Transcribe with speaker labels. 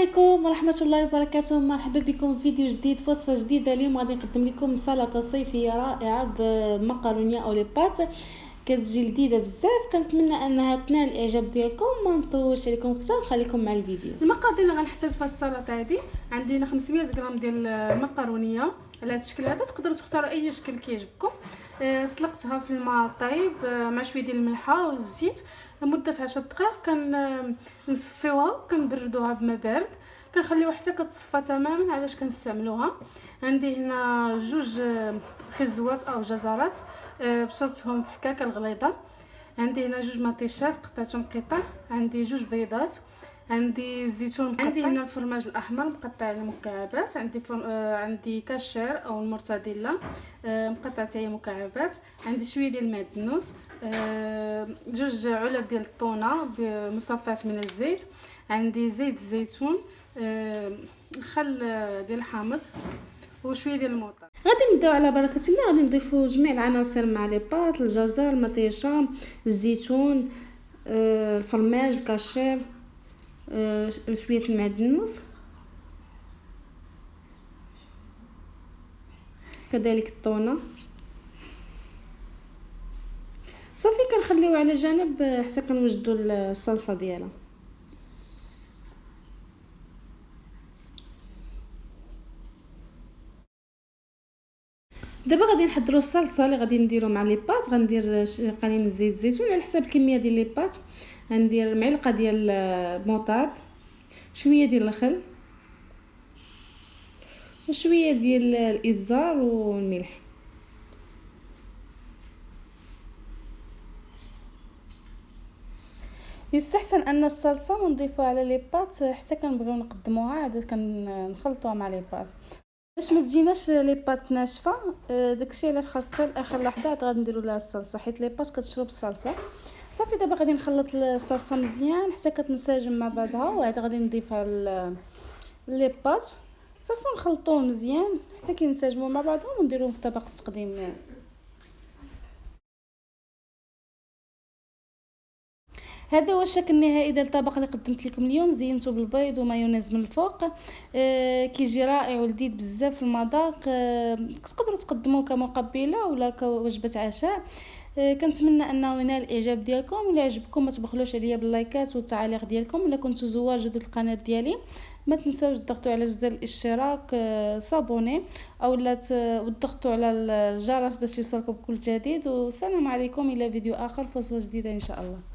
Speaker 1: عليكم ورحمة الله وبركاته. مرحبا بكم في فيديو جديد في وصفة جديدة. اليوم غادي نقدم لكم سلطة صيفية رائعة بمقرونية او لي بات، كتجي لذيذة بزاف. كنتمنى انها تنال الاعجاب ديالكم. ما نطولش عليكم اكثر، نخليكم مع الفيديو. المقادير اللي غنحتاج في السلطة هذه، عندي هنا 500 غرام ديال المقرونية على هذا الشكل هذا. تقدروا تختاروا اي شكل كيعجبكم. سلقتها في الماء طايب مع شويه ديال الملحه والزيت لمده 10 دقائق. كنصفيوها وكنبردوها بما بارد، كنخليوها حتى كتصفى تماما علاش كنستعملوها. عندي هنا جوج خزوات او جزرات بشرتهم في حكاكه الغليظه. عندي هنا جوج مطيشات قطعتهم قطع. عندي جوج بيضات. عندي الزيتون مقطع. عندي هنا الفرماج الاحمر مقطع على مكعبات. عندي كاشير او المرتديلا مقطع حتى هي مكعبات. عندي شويه ديال المعدنوس، جوج علب ديال الطونه بمصفات من الزيت. عندي زيت الزيتون، خل ديال الحامض وشويه ديال الموطه. غادي نبداو على بركه الله. غادي نضيفوا جميع العناصر مع لي بات: الجزر، المطيشه، الزيتون، الفرماج، الكاشير، شويه المعدنوس، كذلك الطونه. صافي كنخليوه على جنب حتى كنوجدوا الصلصه ديالها. دابا غادي نحضروا الصلصه اللي غادي نديرو مع لي بات. غندير قليل من زيت الزيتون على حساب الكميه ديال لي بات. غندير معلقه ديال موطاد، شويه ديال الخل، وشويه ديال الابزار والملح. يستحسن ان الصلصه نضيفوها على لي بات حتى كنبغيو نقدموها عاد كنخلطوها مع لي بات باش ما تجيناش لي بات ناشفه. داكشي علاش خاص حتى لاخر لحظه عاد غنديروا لها الصلصه، حيت لي بات كتشرب الصلصه. صافي دابا غادي نخلط الصلصه مزيان حتى كتنسجم مع بعضها، وعاد غادي نضيفها لي بات. صافي نخلطوه مزيان حتى كينسجموا مع بعضهم ونديروهم في طبق التقديم. هذا هو الشكل النهائي ديال الطبق اللي قدمت لكم اليوم. زينته بالبيض ومايونيز من الفوق. كيجي رائع ولذيذ بزاف في المذاق. تقدروا تقدموه كمقبله ولا كوجبه عشاء. كنتمنى انه ينال الاعجاب ديالكم. الا عجبكم ما تبخلوش عليا باللايكات والتعاليق ديالكم. الا كنتوا زوار جدد القناه ديالي ما تنساوش تضغطوا على زر الاشتراك، صابوني او لا وتضغطوا على الجرس باش يوصلكم كل جديد. والسلام عليكم الى فيديو اخر في وصفه جديده ان شاء الله.